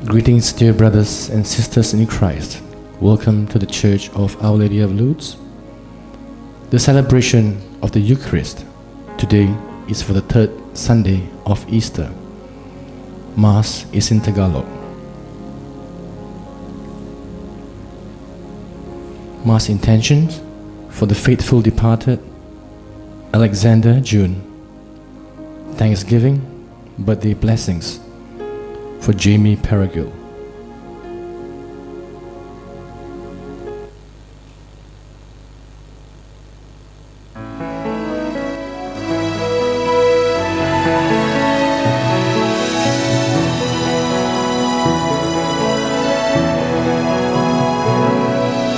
Greetings, dear brothers and sisters in Christ. Welcome to the Church of Our Lady of Lourdes. The celebration of the Eucharist today is for the third Sunday of Easter. Mass is in Tagalog. Mass intentions for the faithful departed Alexander June. Thanksgiving, birthday blessings for Jamie Perigil.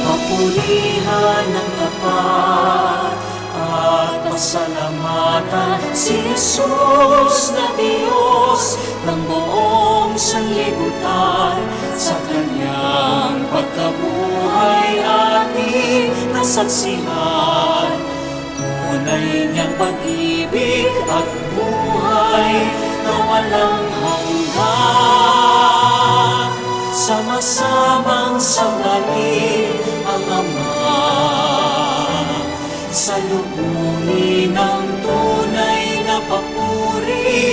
Papurihan ng tapat at pasalamatan si Jesus na Diyos ng buong sanlibutan. Sa kanyang pagkabuhay ating nasaksihan, tunay niyang pag-ibig at buhay na walang hanggan. Sama-samang sambahin ang Ama, salubungin ang tunay na papuri.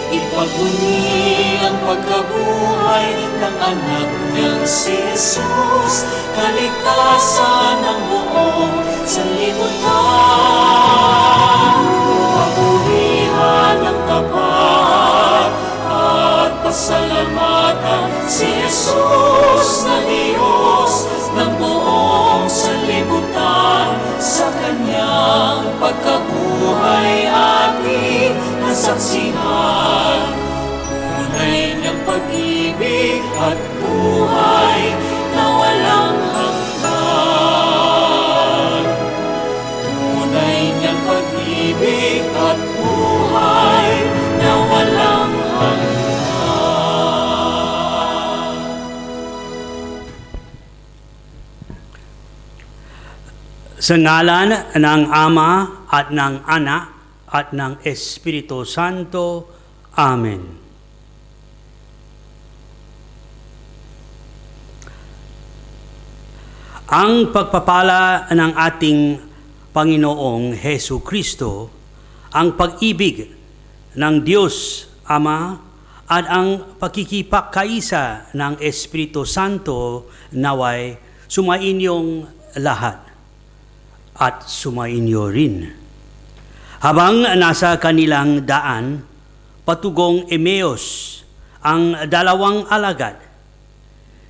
Ipaguni ang pagkabuhay ng anak niyang si Jesus, kaligtasan ng buong sanlibutan. Papurihan ang tapat at pasalamatan si Jesus na Diyos ng buong sanlibutan. Sa kanyang pagkabuhay ating nasaksihan, tunay niyang pag-ibig at buhay na walang hanggan. Tunay niyang pag-ibig at buhay na walang hanggan. Sa ngalan ng Ama at ng Anak at ng Espiritu Santo. Amen. Ang pagpapala ng ating Panginoong Hesu Kristo, ang pag-ibig ng Diyos Ama at ang pakikipagkaisa ng Espiritu Santo naway sumainyong lahat at sumainyo rin. Habang nasa kanilang daan, patugong Emmaus ang dalawang alagad.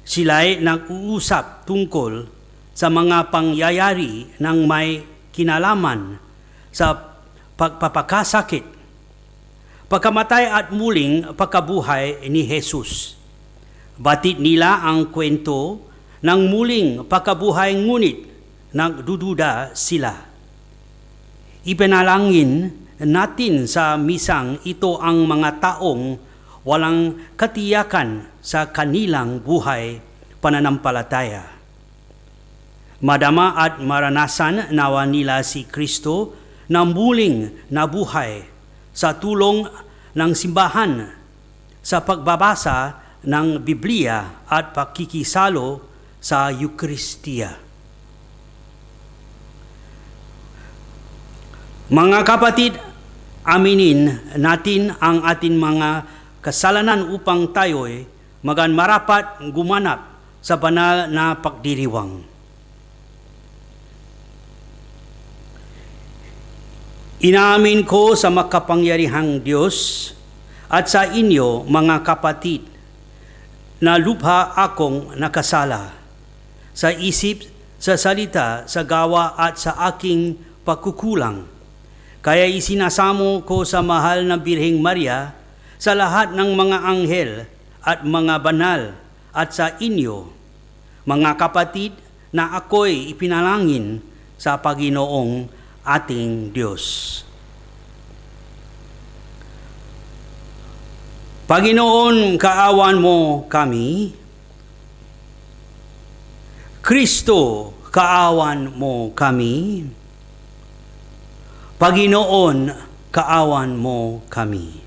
Sila'y nag-uusap tungkol sa mga pangyayari ng may kinalaman sa pagpapakasakit, pagkamatay at muling pagkabuhay ni Jesus. Batid nila ang kwento ng muling pagkabuhay, ngunit nagdududa sila. Ipanalangin natin sa misang ito ang mga taong walang katiyakan sa kanilang buhay pananampalataya. Madama at maranasan nawa nila si Kristo na muling nabuhay sa tulong ng simbahan sa pagbabasa ng Biblia at pakikisalo sa Eucharistia. Mga kapatid, aminin natin ang ating mga kasalanan upang tayo'y marapat gumanap sa banal na pagdiriwang. Inaamin ko sa makapangyarihang Diyos at sa inyo, mga kapatid, na lubha akong nakasala sa isip, sa salita, sa gawa at sa aking pagkukulang. Kaya isinasamo ko sa mahal na Birheng Maria, sa lahat ng mga anghel at mga banal, at sa inyo, mga kapatid, na ako'y ipinalangin sa Panginoong ating Diyos. Panginoon, kaawan mo kami. Kristo, kaawan mo kami. Panginoon, kaawan mo kami.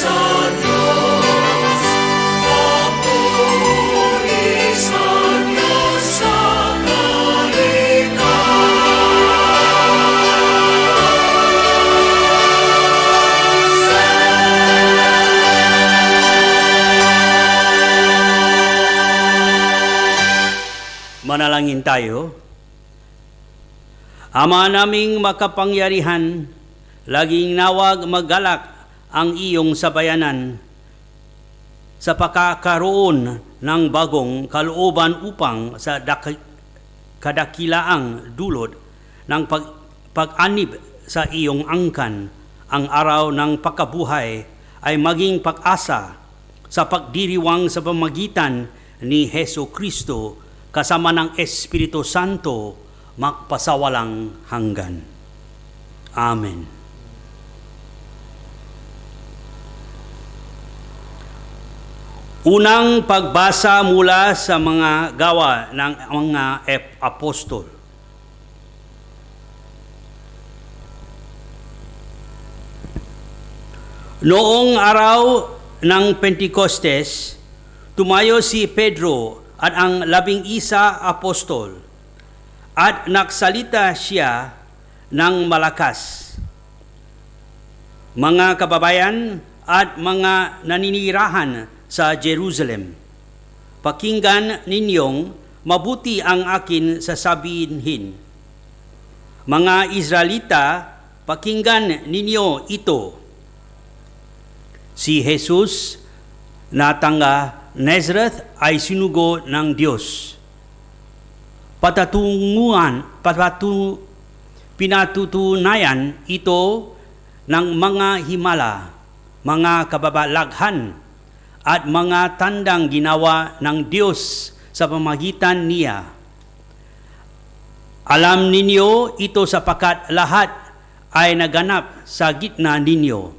sa Diyos, papuri sa Diyos sa Manalangin tayo. Ama naming makapangyarihan, laging nawag magalak ang iyong sabayanan sa pagkakaroon ng bagong kalooban upang sa kadakilaang dulot ng pag-anib sa iyong angkan, ang araw ng pagkabuhay ay maging pag-asa sa pagdiriwang sa pamagitan ni Heso Kristo kasama ng Espiritu Santo magpasawalang hanggan. Amen. Unang pagbasa mula sa mga gawa ng mga apostol. Noong araw ng Pentekostes, tumayo si Pedro at ang 11 apostol at nagsalita siya ng malakas. Mga kababayan at mga naninirahan sa Jerusalem, pakinggan ninyong mabuti ang akin sasabihin. Mga Israelita, pakinggan ninyo ito. Si Jesus na taga Nazareth ay sinugo ng Diyos. Pinatutunayan ito ng mga himala, mga kababalaghan at mga tandang ginawa ng Diyos sa pamagitan niya. Alam ninyo ito sapagkat lahat ay naganap sa gitna ninyo.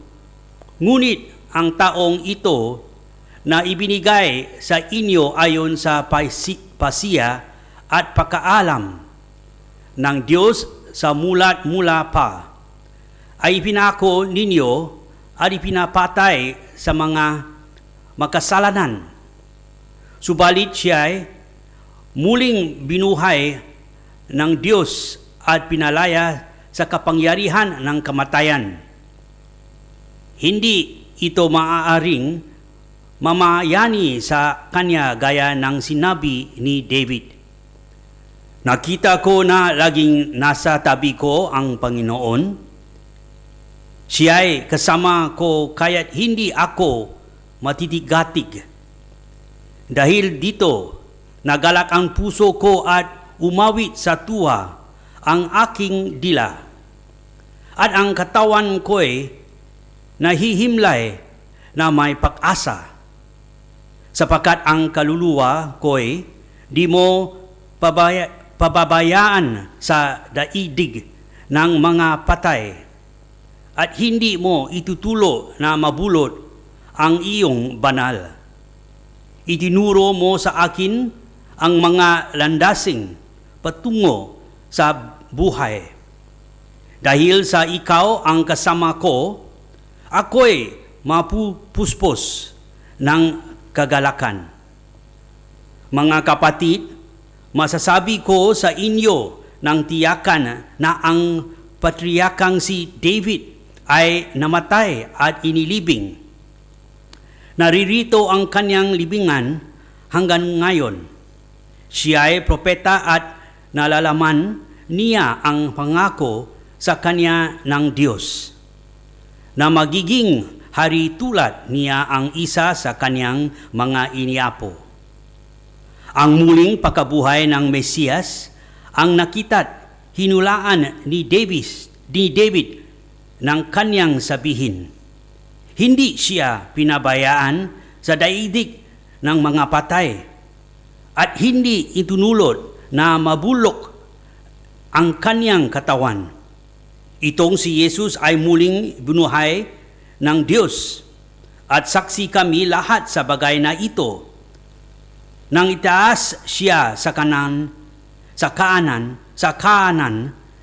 Ngunit ang taong ito na ibinigay sa inyo ayon sa pasiya at pagkaalam ng Diyos sa mula pa, ay ipinako ninyo at ipinapatay sa mga makasalanan. Subalit siya ay muling binuhay ng Diyos at pinalaya sa kapangyarihan ng kamatayan. Hindi ito maaaring mamayani sa kanya gaya ng sinabi ni David. Nakita ko na laging nasa tabi ko ang Panginoon. Siya'y kasama ko kaya't hindi ako matitigatig. Dahil dito, nagalak ang puso ko at umawit sa tuwa ang aking dila. At ang katawan ko'y nahihimlay na may pag-asa. Sapagkat ang kaluluwa ko'y di mo pababayaan sa daigdig ng mga patay at hindi mo itutulo na mabulot ang iyong banal. Itinuro mo sa akin ang mga landasing patungo sa buhay. Dahil sa ikaw ang kasama ko, ako'y mapupuspos ng kagalakan. Mga kapatid, masasabi ko sa inyo ng tiyakan na ang patriarkang si David ay namatay at inilibing. Naririto ang kanyang libingan hanggang ngayon. Siya ay propeta at nalalaman niya ang pangako sa kanya ng Diyos na magiging hari tulad niya ang isa sa kanyang mga iniapo. Ang muling pagkabuhay ng Mesiyas ang nakita't hinulaan ni David ng kanyang sabihin. Hindi siya pinabayaan sa daigdig ng mga patay at hindi itunulot na mabulok ang kanyang katawan. Itong si Jesus ay muling binuhay ng Diyos at saksi kami lahat sa bagay na ito. Nang itaas siya sa kanan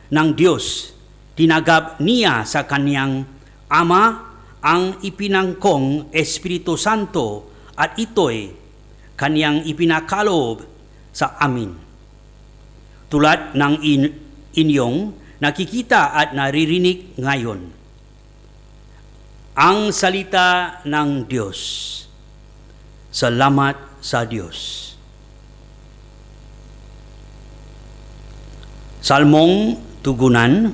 ng Diyos, tinagap niya sa kaniyang Ama ang ipinangkong Espiritu Santo at ito'y kaniyang ipinakalob sa amin. Tulad ng inyong nakikita at naririnig ngayon. Ang salita ng Diyos. Salamat sa Diyos. Salmong Tugunan.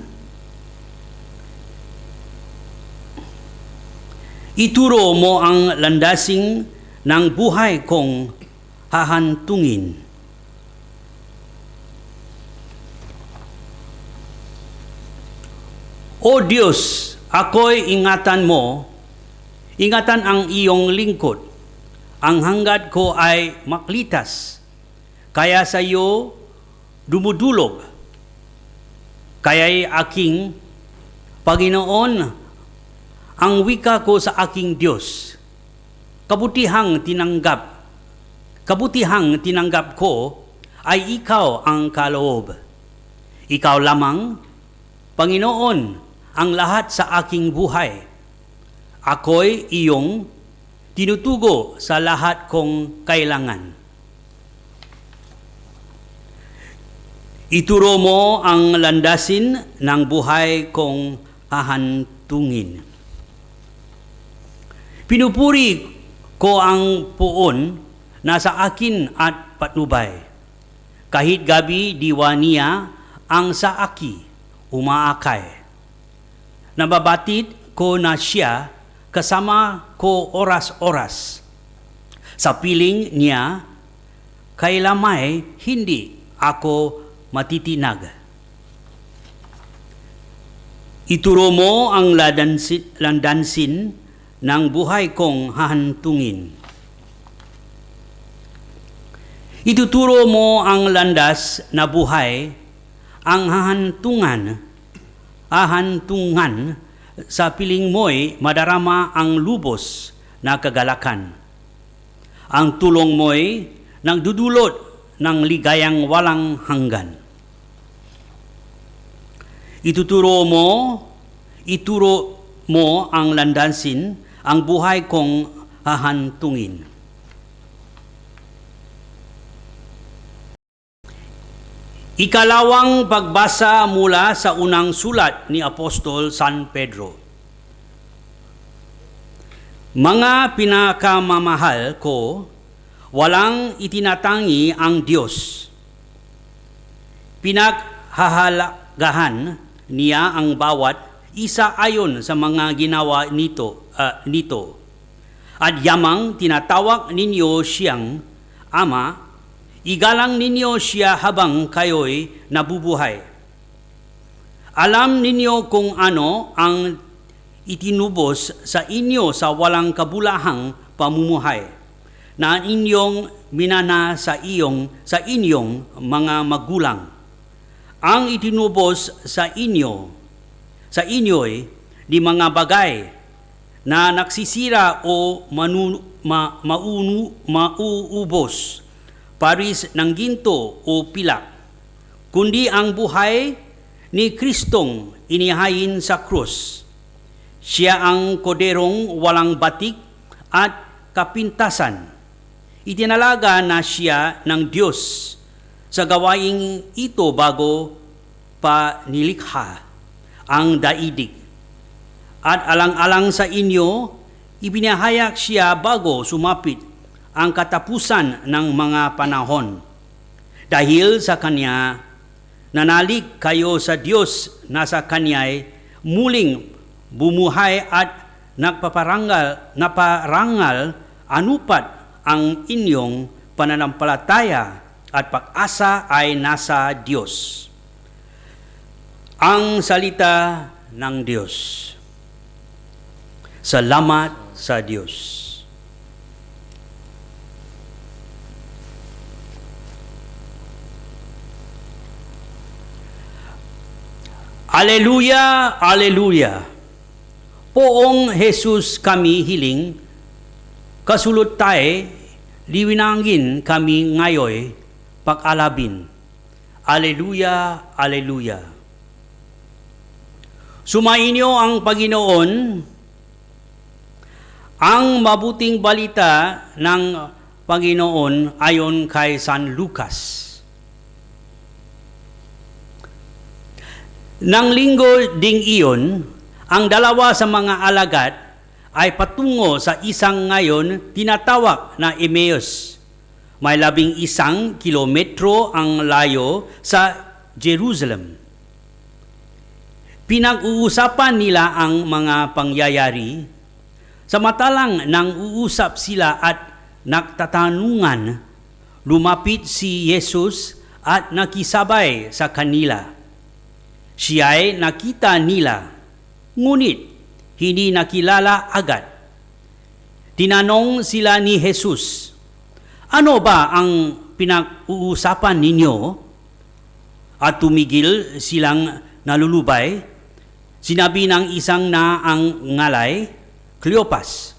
Ituro mo ang landasing ng buhay kong hahantungin. O Diyos, ako'y ingatan mo, ingatan ang iyong lingkod. Ang hangad ko ay maklitas, kaya sa iyo dumudulog. Kaya'y aking Panginoon, ang wika ko sa aking Diyos. Kabutihang tinanggap ko ay ikaw ang kaloob. Ikaw lamang, Panginoon, ang lahat sa aking buhay. Ako'y iyong tinutugo sa lahat kong kailangan. Ituro mo ang landasin ng buhay kong hahantungin. Pinupuri ko ang puon na sa akin at patnubay. Kahit gabi diwa niya ang sa aki umaakay. Nababatid ko na siya kasama ko oras-oras. Sa piling niya, kailamay hindi ako matitinag. Ituro mo ang landansin ng buhay kong hahantungin. Ituturo mo ang landas na buhay, ang hahantungan sa piling mo'y madarama ang lubos na kagalakan. Ang tulong mo'y nagdudulot ng ligayang walang hanggan. Ituro mo ang landasin, ang buhay kong hahantungin. Ikalawang pagbasa mula sa unang sulat ni Apostol San Pedro. Mga pinakamamahal ko, walang itinatangi ang Diyos. Pinaghahalagahan niya ang bawat isa ayon sa mga ginawa nito. At yamang tinatawag ninyo siyang Ama, igalang ninyo siya habang kayo'y nabubuhay. Alam ninyo kung ano ang itinubos sa inyo sa walang kabulahang pamumuhay na inyong minana sa inyong mga magulang. Ang itinubos sa inyo'y di mga bagay na nagsisira o mauubos, paris ng ginto o pilak, kundi ang buhay ni Kristong inihayin sa krus. Siya ang koderong walang batik at kapintasan. Itinalaga na siya ng Diyos sa gawaing ito bago pa nilikha ang daigdig. At alang-alang sa inyo, ibinahayag siya bago sumapit ang katapusan ng mga panahon. Dahil sa Kanya, nanalig kayo sa Diyos na sa Kanya'y muling bumuhay at naparangal anupat ang inyong pananampalataya at pag-asa ay nasa Diyos. Ang salita ng Diyos. Salamat sa Diyos. Aleluya, aleluya. Poong Jesus kami hiling, kasulot tayo, liwinangin kami ngayoy, pag-alabin. Aleluya, aleluya. Sumainyo ang Panginoon Ang mabuting balita ng Panginoon ayon kay San Lucas. Nang linggo ding iyon, ang dalawa sa mga alagad ay patungo sa isang ngayon tinatawag na Emmaus. May 11 kilometro ang layo sa Jerusalem. Pinag-uusapan nila ang mga pangyayari. Samantalang nang uusap sila at nagtatanungan, lumapit si Jesus at nakisabay sa kanila. Siya'y nakita nila, ngunit hindi nakilala agad. Tinanong sila ni Jesus, "Ano ba ang pinag-uusapan ninyo?" At tumigil silang nalulubay. Sinabi ng isang na ang ngalay, Cleopas,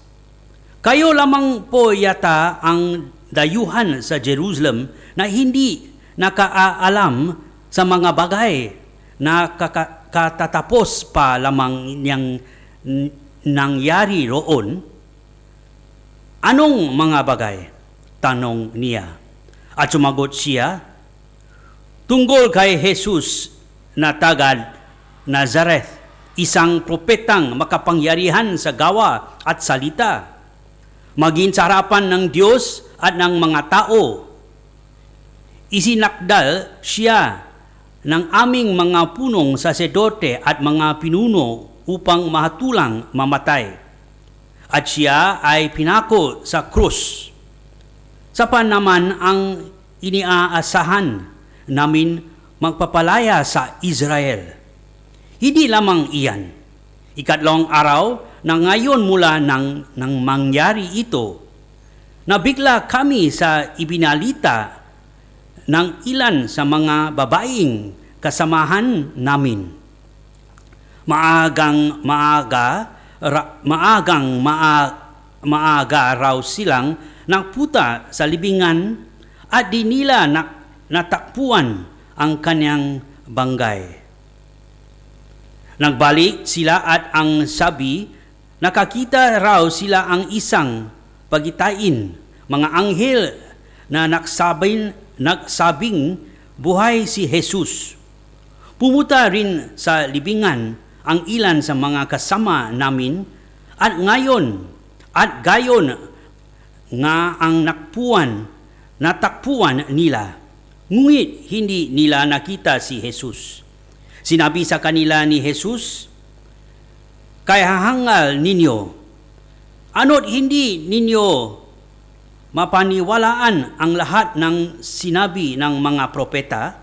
"Kayo lamang po yata ang dayuhan sa Jerusalem na hindi nakaalam sa mga bagay na katatapos pa lamang niyang nangyari roon." "Anong mga bagay?" tanong niya. At sumagot siya, "Tungkol kay Jesus na taga Nazareth, isang propetang makapangyarihan sa gawa at salita, maging sa harapan ng Diyos at ng mga tao. Isinakdal siya ng aming mga punong sasedote at mga pinuno upang mahatulang mamatay. At siya ay pinako sa krus. Sapan naman ang iniaasahan namin magpapalaya sa Israel. Hindi lamang iyan. 3 araw na ngayon mula nang mangyari ito, nabigla kami sa ibinalita ng ilan sa mga babaeng kasamahan namin. Maaga raw silang nagpunta sa libingan at di nila natakpuan ang kanyang bangkay. Nagbalik sila at ang sabi, nakakita raw sila ang isang pagitain, mga anghel na nagsabing buhay si Jesus. Pumunta rin sa libingan ang ilan sa mga kasama namin at gayon nga ang natakpuan nila. Ngunit hindi nila nakita si Jesus. Sinabi sa kanila ni Jesus, "Kaya hangal ninyo, ano't hindi ninyo mapaniwalaan ang lahat ng sinabi ng mga propeta?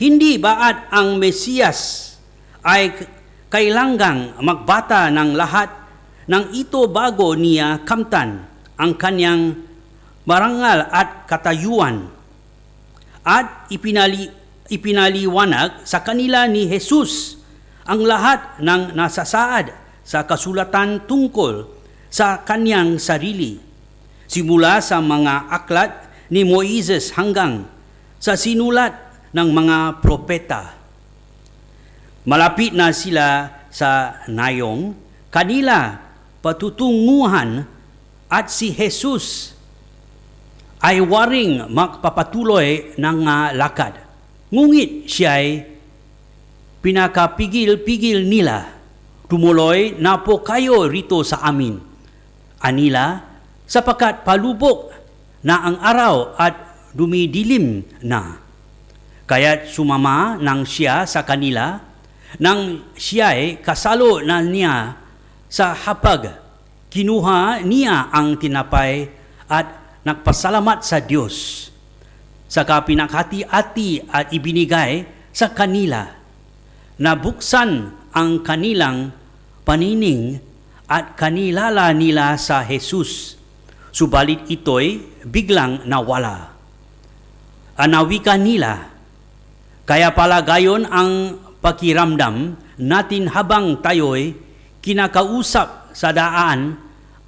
Hindi baat ang Mesiyas ay kailangang magbata ng lahat ng ito bago niya kamtan ang kanyang marangal at katayuan?" At ipinaliwanag sa kanila ni Jesus ang lahat ng nasasaad sa kasulatan tungkol sa kanyang sarili, simula sa mga aklat ni Moises hanggang sa sinulat ng mga propeta. Malapit na sila sa Nayong, kanila patutunguhan at si Jesus ay waring magpapatuloy ng lakad. Ngunit siya'y pinakapigil-pigil nila. "Tumuloy na po kayo rito sa amin," anila, "sapagkat palubok na ang araw at dumidilim na." Kaya't sumama nang siya sa kanila, nang siya'y kasalo na niya sa hapag. Kinuha niya ang tinapay at nagpasalamat sa Diyos. Saka pinaghati-hati at ibinigay sa kanila. Nabuksan ang kanilang panining at kanilala nila sa Jesus. Subalit ito'y biglang nawala. Anawikan nila, "Kaya pala gayon ang pakiramdam natin habang tayo'y kinakausap sa daan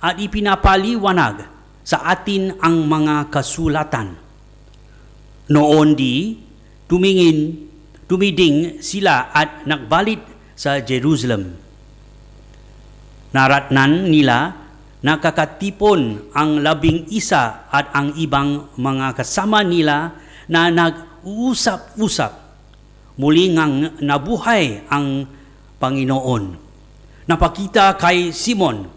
at ipinapaliwanag sa atin ang mga kasulatan." Noon tumiding sila at nagbalik sa Jerusalem. Naratnan nila nakakatipon ang 11 at ang ibang mga kasama nila na nag-uusap-usap. Muli ngang nabuhay ang Panginoon. Napakita kay Simon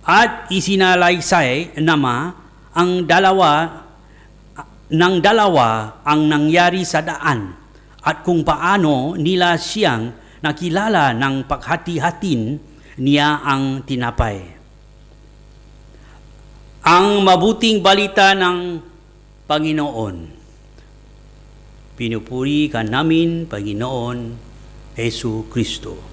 at isinalaysay ang dalawa ang nangyari sa daan at kung paano nila siyang nakilala ng paghati-hatin niya ang tinapay. Ang mabuting balita ng Panginoon. Pinupuri ka namin, Panginoon Hesu Kristo.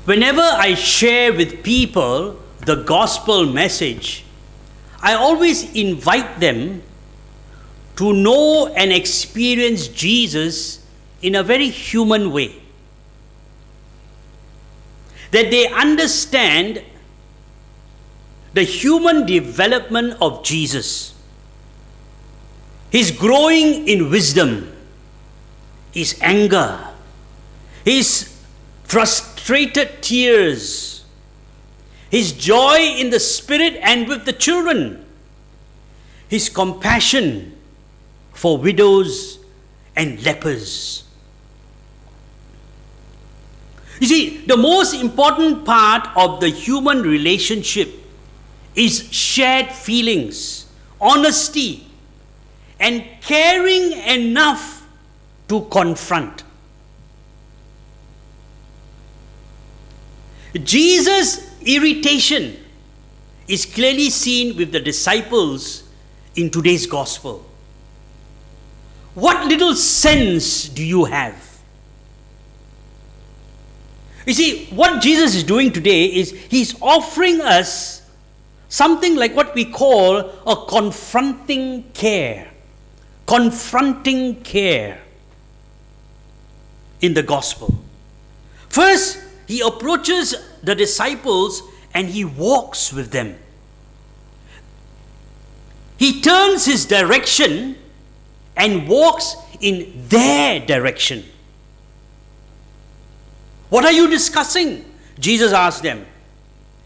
Whenever I share with people the gospel message, I always invite them to know and experience Jesus in a very human way. That they understand the human development of Jesus. His growing in wisdom, his anger, his frustrated tears, his joy in the spirit and with the children, his compassion for widows and lepers. You see, the most important part of the human relationship is shared feelings, honesty, and caring enough to confront. Jesus' irritation is clearly seen with the disciples in today's gospel. What little sense do you have? You see, what Jesus is doing today is he's offering us something like what we call a confronting care. Confronting care in the gospel. First, he approaches the disciples and he walks with them. He turns his direction and walks in their direction. What are you discussing? Jesus asked them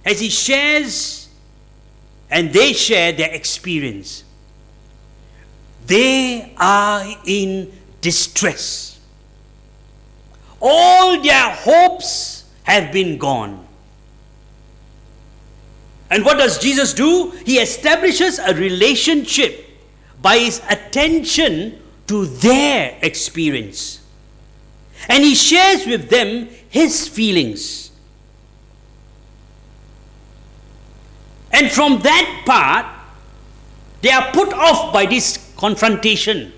as he shares and they share their experience. They are in distress. All their hopes have been gone. And what does Jesus do? He establishes a relationship by his attention to their experience. And he shares with them his feelings. And from that part, they are put off by this confrontation.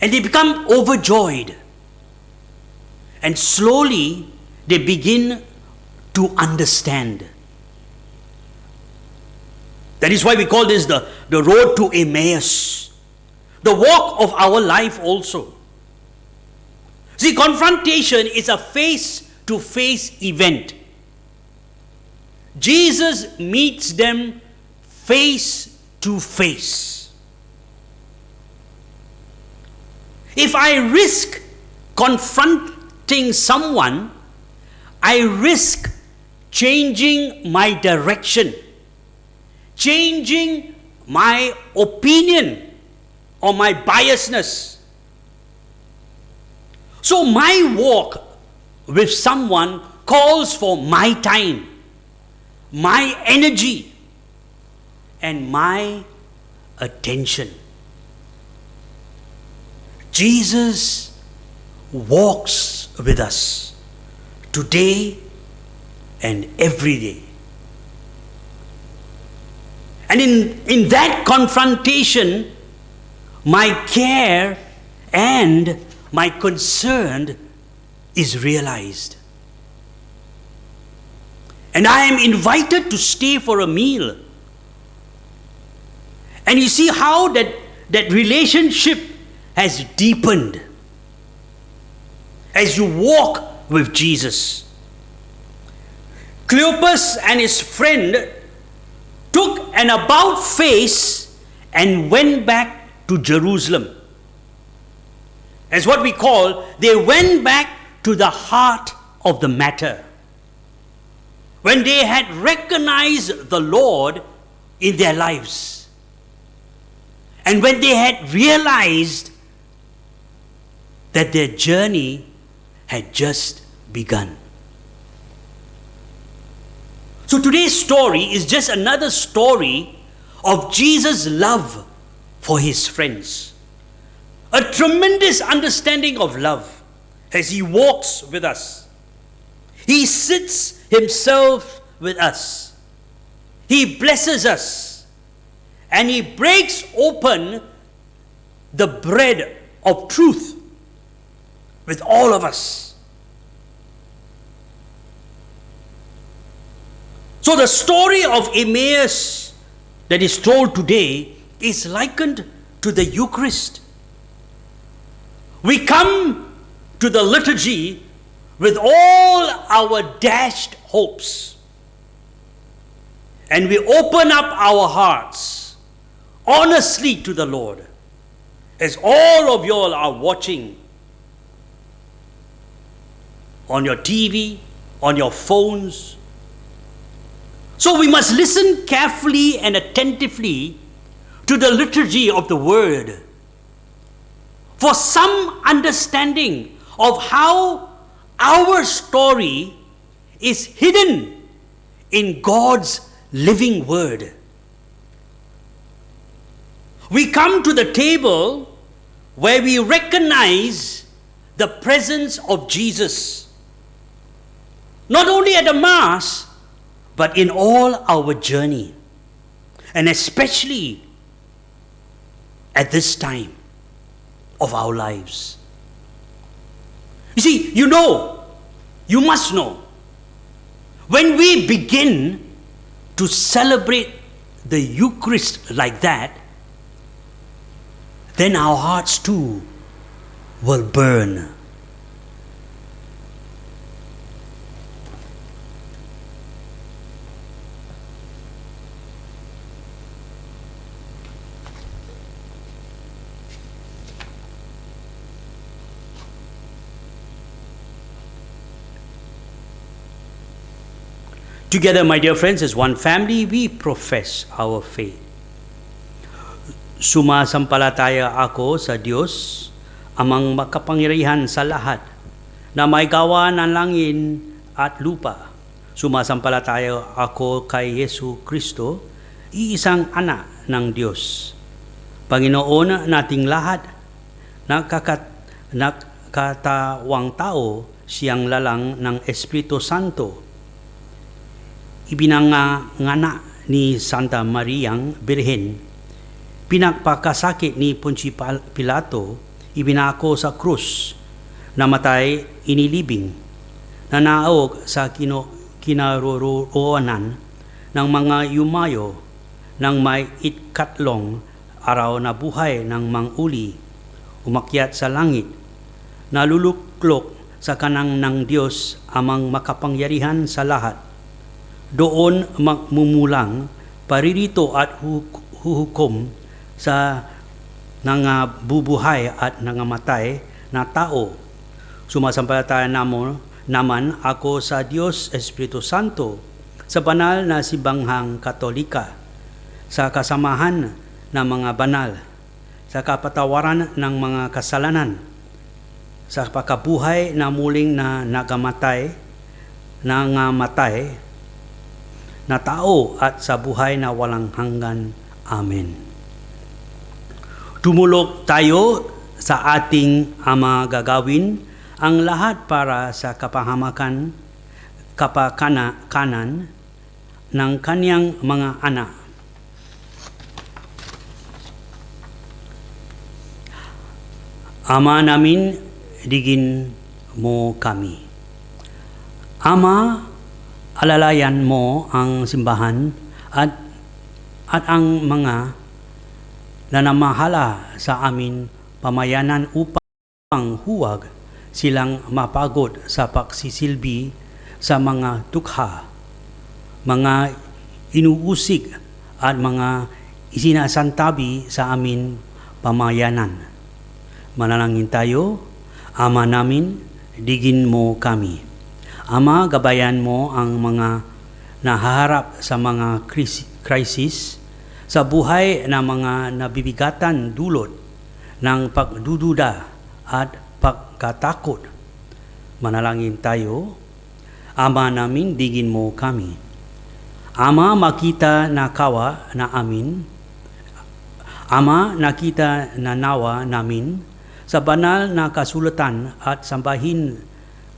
And they become overjoyed. And slowly, they begin to understand. That is why we call this the road to Emmaus. The walk of our life also. See, confrontation is a face-to-face event. Jesus meets them face to face. If I risk confronting someone, I risk changing my direction, changing my opinion or my biasness. So my walk with someone calls for my time, my energy, and my attention. Jesus walks with us today and every day. And in that confrontation, my care and my concern is realized. And I am invited to stay for a meal. And you see how that relationship has deepened as you walk with Jesus. Cleopas and his friend took an about face and went back to Jerusalem. As what we call, they went back to the heart of the matter. When they had recognized the Lord in their lives, and when they had realized that their journey had just begun. So today's story is just another story of Jesus' love for his friends. A tremendous understanding of love as he walks with us. He sits himself with us. He blesses us. And he breaks open the bread of truth with all of us. So the story of Emmaus that is told today is likened to the Eucharist. We come to the liturgy with all our dashed hopes, and we open up our hearts honestly to the Lord, as all of you all are watching on your TV, on your phones. So we must listen carefully and attentively to the liturgy of the Word for some understanding of how our story is hidden in God's living Word. We come to the table where we recognize the presence of Jesus, not only at the Mass, but in all our journey, and especially at this time of our lives. You see, you must know, when we begin to celebrate the Eucharist like that, then our hearts too will burn. Together, my dear friends, as one family, we profess our faith. Sumasampalataya ako sa Diyos, amang makapangyarihan sa lahat, na may gawa ng langit at lupa. Sumasampalataya ako kay Yesu Kristo, iisang anak ng Diyos. Panginoon nating lahat, nakakatawang tao, siyang lalang ng Espiritu Santo. Ibinanganak ni Santa Mariang Birhen, pinagpakasakit ni Poncio Pilato, ibinako sa krus, namatay, inilibing, nanaog sa kinaroroonan ng mga yumayo ng may ikatlong araw na buhay ng manguli, umakyat sa langit, naluluklok sa kanang ng Diyos amang makapangyarihan sa lahat. Doon magmumulang paririto at huhukom sa nangabubuhay at nangamatay na tao. Sumasampalataya naman ako sa Diyos Espiritu Santo, sa banal na simbahan Katolika, sa kasamahan ng mga banal, sa kapatawaran ng mga kasalanan, sa pagkabuhay na muling na nangamatay na tao at sa buhay na walang hanggan. Amen. Tumulog tayo sa ating Ama gagawin ang lahat para sa kapahamakan, kapakanan ng kaniyang mga anak. Ama namin, digin mo kami. Ama, alalayan mo ang simbahan at ang mga nanamahala sa amin pamayanan upang huwag silang mapagod sa pagsisilbi sa mga dukha, mga inuusig at mga isinasantabi sa amin pamayanan. Manalangin tayo. Ama namin, digin mo kami. Ama, gabayan mo ang mga nahaharap sa mga krisis sa buhay na mga nabibigatan dulot ng pagdududa at pagkatakot. Manalangin tayo. Ama namin, digin mo kami. Ama, makita na kawa na amin. Ama, nakita na nawa namin sa banal na kasulatan at sambahin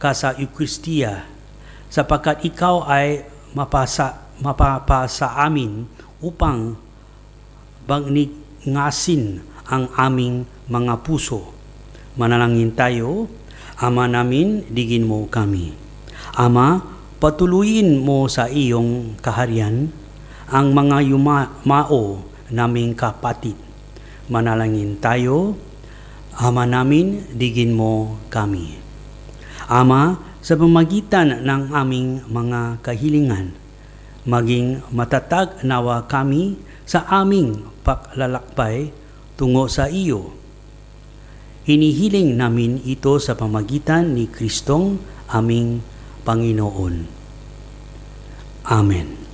ka sa Eucharistia, sapagkat ikaw ay mapapasa amin upang bangngasin ang aming mga puso. Manalangin tayo. Ama namin, digin mo kami. Ama, patuloyin mo sa iyong kaharian ang mga yumao naming kapatid. Manalangin tayo. Ama namin, digin mo kami. Ama, sa pamagitan ng aming mga kahilingan, maging matatag nawa kami sa aming paglalakbay tungo sa iyo. Hinihiling namin ito sa pamagitan ni Kristong aming Panginoon. Amen.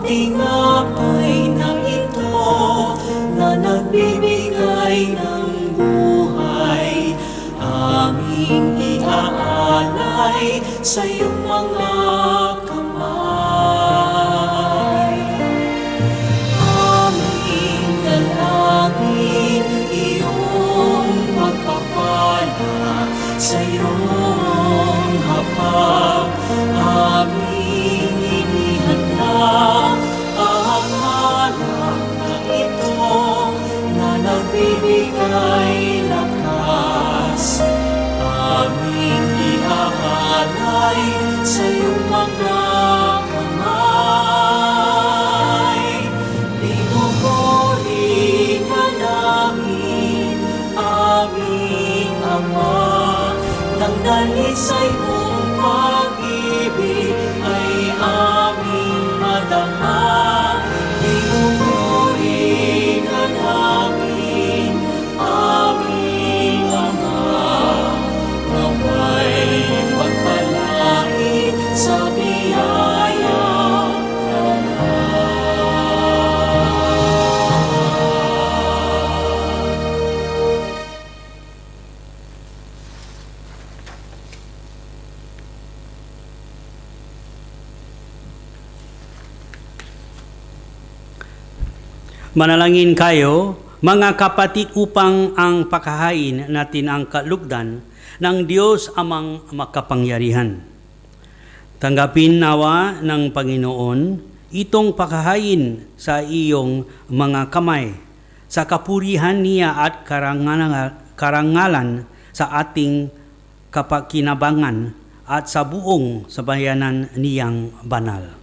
Tinapay na ito na nagbibigay ng buhay, aming iaalay sa iyong mga kamay. Aming dalangin, iyong pagpapala sa iyong hapag, aming inihanda ang alak na ito na nagbibigay lakas, aming iaalay sa iyong mga kamay. Pinupuri ka namin, aming Ama, nang dahil sa iyong pag-ibig ay aming madama. Pinupuri ka namin, aming Ama, nawa'y pagpalain sa biyaya ka na. Manalangin kayo, mga kapatid, upang ang paghahain natin ang kalugdan ng Diyos amang makapangyarihan. Tanggapin nawa ng Panginoon itong paghahain sa iyong mga kamay, sa kapurihan niya at karangalan sa ating kapakinabangan at sa buong sabayanan niyang banal.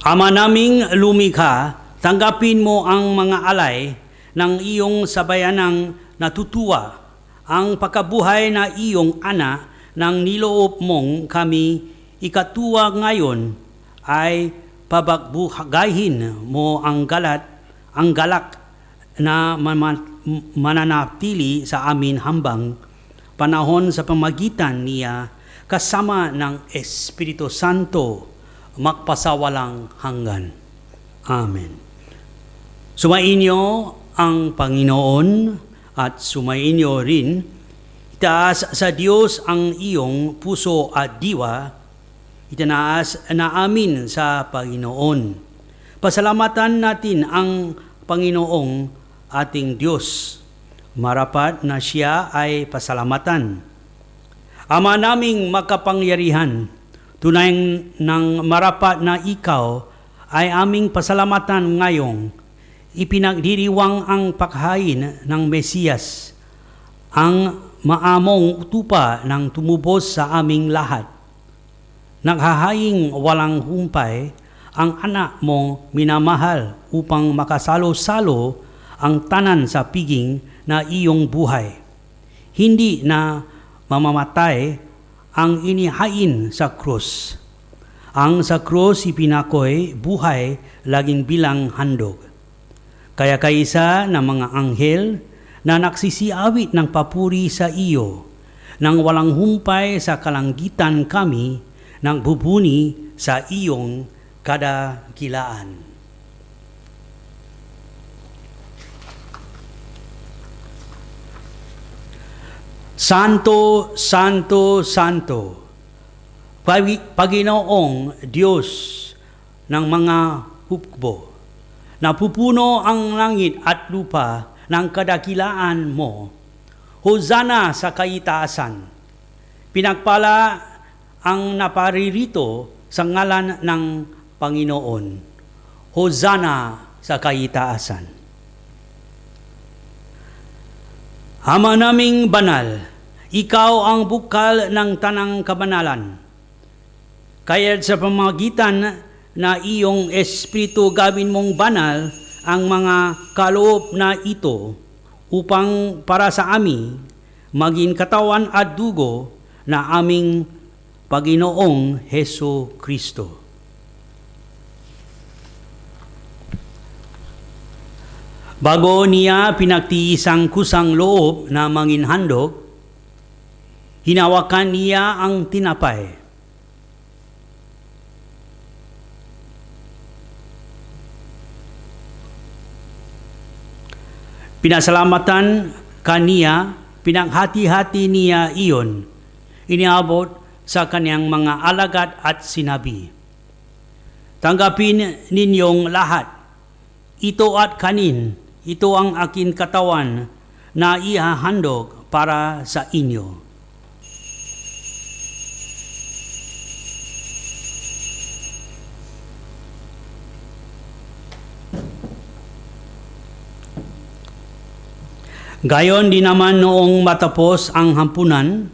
Ama naming lumikha, tanggapin mo ang mga alay ng iyong sabayanang natutuwa, ang pagkabuhay na iyong anak ng niloob mong kami ikatuwa ngayon ay pabagbuhagahin mo ang galak na mananatili sa amin hambang panahon sa pamagitan niya kasama ng Espiritu Santo magpasawalang hanggan. Amen. Sumainyo ang Panginoon at sumainyo rin. Itaas sa Diyos ang iyong puso at diwa. Itinaas na amin sa Panginoon. Pasalamatan natin ang Panginoong ating Diyos. Marapat na siya ay pasalamatan. Ama naming makapangyarihan, tunay ng marapat na ikaw ay aming pasalamatan ngayong ipinagdiriwang ang paghain ng Mesiyas, ang maamong tupa ng tumubos sa aming lahat. Naghahaying walang humpay ang anak mong minamahal upang makasalo-salo ang tanan sa piging na iyong buhay. Hindi na mamamatay ang inihain sa krus. Ang sa krus ipinakoy buhay laging bilang handog. Kaya kaisa ng mga anghel na nagsisiawit ng papuri sa iyo, nang walang humpay sa kalangitan kami, nang bubuni sa iyong kadakilaan. Santo, Santo, Santo, Panginoong Diyos ng mga hukbo, napupuno ang langit at lupa ng kadakilaan mo. Hosana sa kaitaasan. Pinagpala ang naparirito sa ngalan ng Panginoon. Hosana sa kaitaasan. Ama naming banal, ikaw ang bukal ng tanang kabanalan. Kaya't sa pamamagitan na iyong Espiritu gawin mong banal ang mga kaloob na ito upang para sa amin maging katawan at dugo na aming Panginoong Heso Kristo. Bago niya pinagtiisang kusang loob na manginhandog, hinawakan niya ang tinapay. Pinasalamatan kaniya, pinaghati-hati niya iyon, iniabot sa kaniyang mga alagad at sinabi, "Tanggapin ninyong lahat, ito at kanin, ito ang aking katawan na ihahandog para sa inyo." Gayon din naman noong matapos ang hampunan,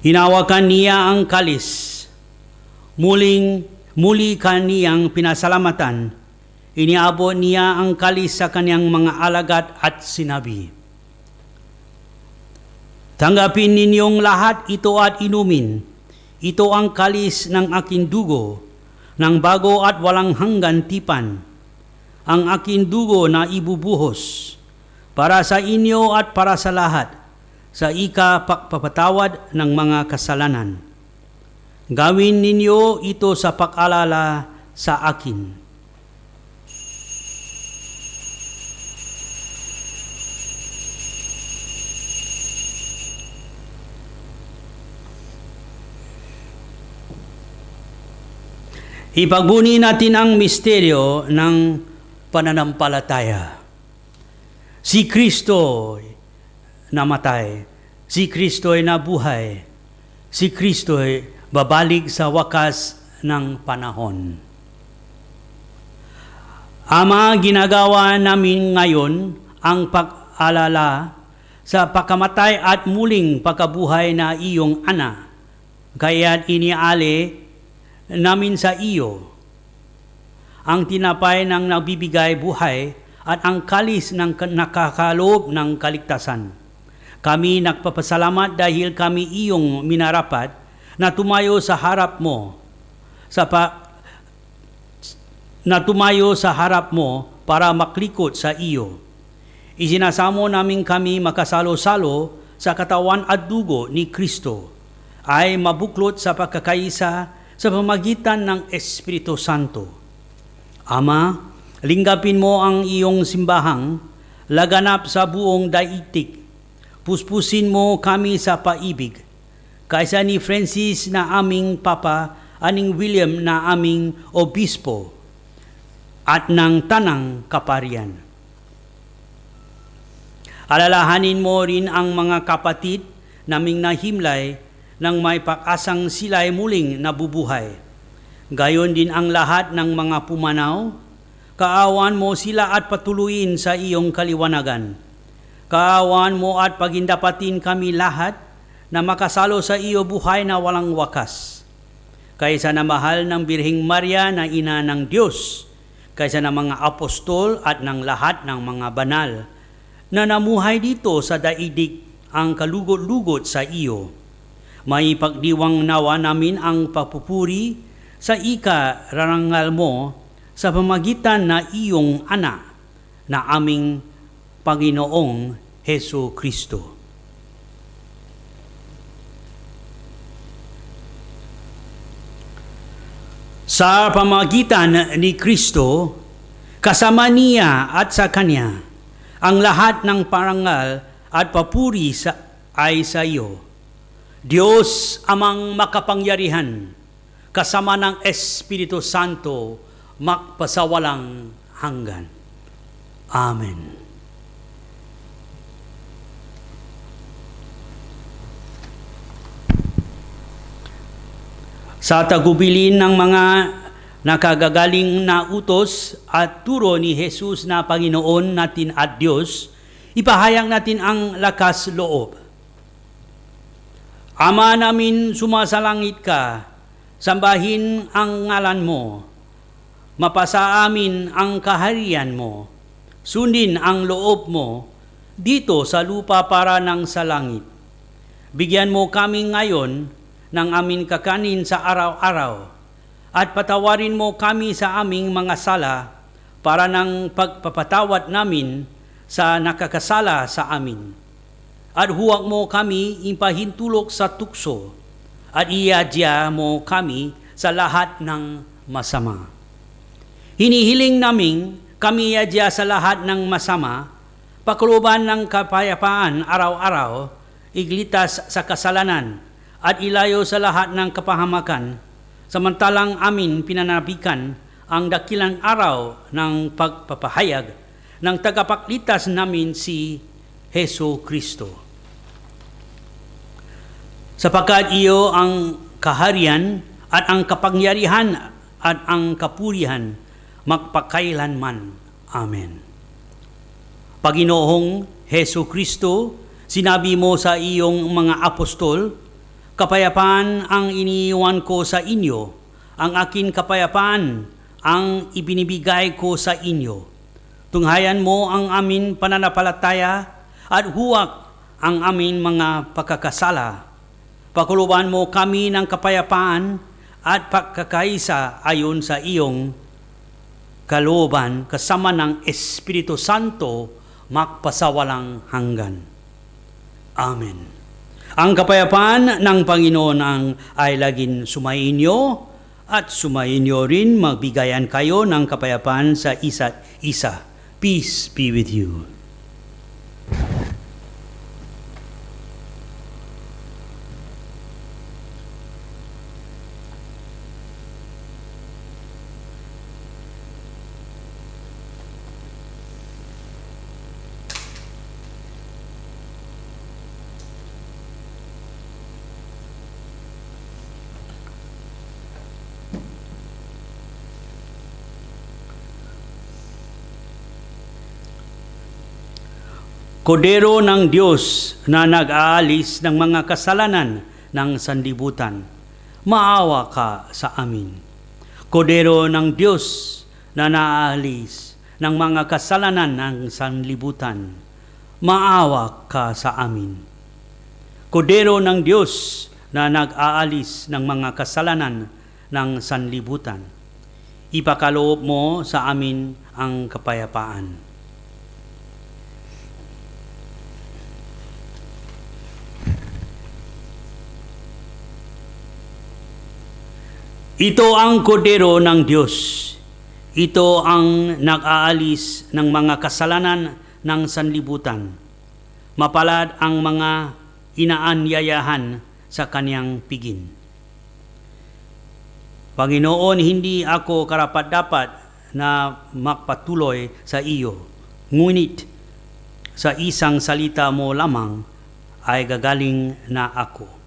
hinawakan niya ang kalis. Muli kaniyang pinasalamatan. Iniabot niya ang kalis sa kaniyang mga alagad at sinabi, "Tanggapin ninyong lahat ito at inumin. Ito ang kalis ng aking dugo, ng bago at walang hanggan tipan. Ang aking dugo na ibubuhos para sa inyo at para sa lahat, sa ikapagpapatawad ng mga kasalanan. Gawin ninyo ito sa pag-alala sa akin." Ipagbuni natin ang misteryo ng pananampalataya. Si Kristo namatay, si Kristo ay nabuhay, si Kristo ay babalik sa wakas ng panahon. Ama, ginagawa namin ngayon ang pag-alala sa pagkamatay at muling pagkabuhay na iyong anak. Kaya't iniali namin sa iyo ang tinapay ng nagbibigay buhay at ang kalis ng nakakaloob ng kaligtasan. Kami nagpapasalamat dahil kami iyong minarapat na tumayo sa harap mo para maklikot sa iyo. Isinasamo namin kami makasalo-salo sa katawan at dugo ni Kristo ay mabuklot sa pagkakaisa sa pamagitan ng Espiritu Santo. Ama, linggapin mo ang iyong simbahang laganap sa buong daigdig. Puspusin mo kami sa paibig. Kaysa ni Francis na aming Papa, aning William na aming Obispo, at ng tanang kaparian. Alalahanin mo rin ang mga kapatid naming nahimlay nang may pag-asang sila'y muling nabubuhay. Gayon din ang lahat ng mga pumanaw. Kaawan mo sila at patuloyin sa iyong kaliwanagan. Kaawan mo at pagindapatin kami lahat na makasalo sa iyo buhay na walang wakas. Kaysa na mahal ng Birheng Maria na ina ng Diyos, kaysa ng mga apostol at ng lahat ng mga banal na namuhay dito sa daigdig ang kalugot-lugot sa iyo. May pagdiwang nawa namin ang papupuri sa ika-rarangal mo sa pamagitan na iyong anak na aming Panginoong Hesu Kristo. Sa pamagitan ni Kristo, kasama niya at sa Kanya, ang lahat ng parangal at papuri ay sa iyo. Diyos amang makapangyarihan, kasama ng Espiritu Santo, magpasawalang hanggan. Amen. Sa tagubilin ng mga nakagagaling na utos at turo ni Jesus na Panginoon natin at Diyos, ipahayag natin ang lakas loob. Ama namin sumasalangit ka, sambahin ang ngalan mo, mapasa amin ang kaharian mo, sundin ang loob mo dito sa lupa para ng sa langit. Bigyan mo kami ngayon ng aming kakanin sa araw-araw at patawarin mo kami sa aming mga sala para ng pagpapatawad namin sa nakakasala sa amin. At huwag mo kami impahintulok sa tukso at iadya mo kami sa lahat ng masama. Hinihiling namin kami iadya sa lahat ng masama, pakuluban ng kapayapaan araw-araw, iglitas sa kasalanan, at ilayo sa lahat ng kapahamakan, samantalang amin pinanabikan ang dakilang araw ng pagpapahayag ng tagapagligtas namin si Hesu Kristo. Sapagkat iyo ang kaharian at ang kapangyarihan at ang kapurihan magpakailanman. Amen. Panginoong Hesu Kristo, sinabi mo sa iyong mga apostol, kapayapaan ang iniiwan ko sa inyo, ang aking kapayapaan ang ibinibigay ko sa inyo. Tunghayan mo ang amin pananampalataya at huwag ang amin mga pagkakasala. Pakuluban mo kami ng kapayapaan at pagkakaisa ayon sa iyong kalooban kasama ng Espiritu Santo magpasawalang hanggan. Amen. Ang kapayapaan ng Panginoon ay laging sumainyo at sumainyo rin, magbigayan kayo ng kapayapaan sa isa't isa. Peace be with you. Kordero ng Diyos na nag-aalis ng mga kasalanan ng sanlibutan, maawa ka sa amin. Kordero ng Diyos na naalis ng mga kasalanan ng sanlibutan, maawa ka sa amin. Kordero ng Diyos na nag-aalis ng mga kasalanan ng sanlibutan, ipakaloob mo sa amin ang kapayapaan. Ito ang kordero ng Diyos. Ito ang nag-aalis ng mga kasalanan ng sanlibutan. Mapalad ang mga inaanyayahan sa kaniyang piging. Panginoon, hindi ako karapat-dapat na magpatuloy sa iyo. Ngunit sa isang salita mo lamang ay gagaling na ako.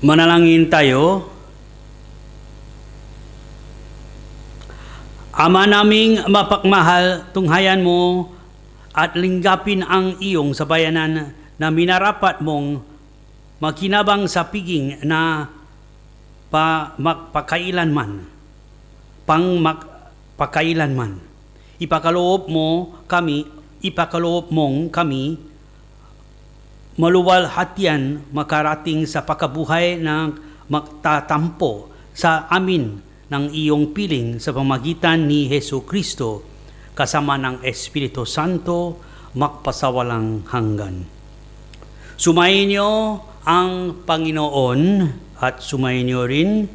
Manalangin tayo. Ama naming mapagmahal, tunghayan mo at linggapin ang iyong sabayanan na minarapat mong makinabang sa piging na magpakailanman. Pakailanman. Ipakaloob mong kami maluwalhatian makarating sa pagkabuhay na magtatampo sa amin ng iyong piling sa pamagitan ni Hesu Kristo kasama ng Espiritu Santo magpasawalang hanggan. Sumayin niyo ang Panginoon at sumayin niyo rin.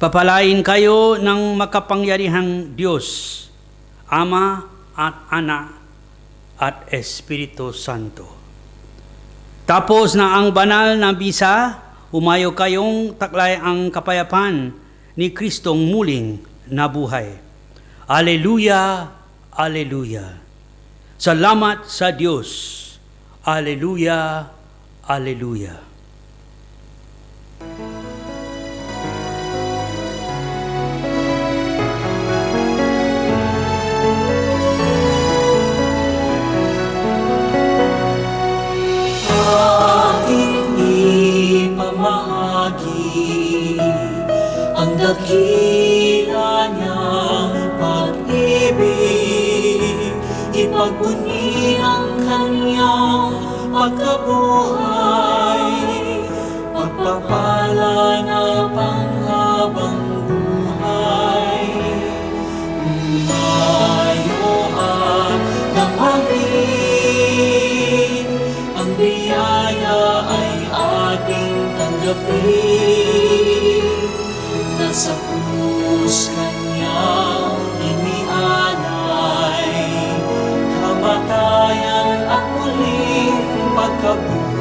Papalain kayo ng makapangyarihang Diyos, Ama at Anak at Espiritu Santo. Tapos na ang banal na bisa, umayo kayong taklay ang kapayapaan ni Kristong muling nabuhay. Aleluya, aleluya. Salamat sa Diyos. Aleluya, aleluya. Ang dakila niyang pag-ibig, ipagpuni ang kanyang pagkabuhay, pagpapala na panghabang buhay. Umayo at damangin biyaya ay ating tanggapin, na sa krus Kanyang inialay, kamatayan at muling pagkabuhay.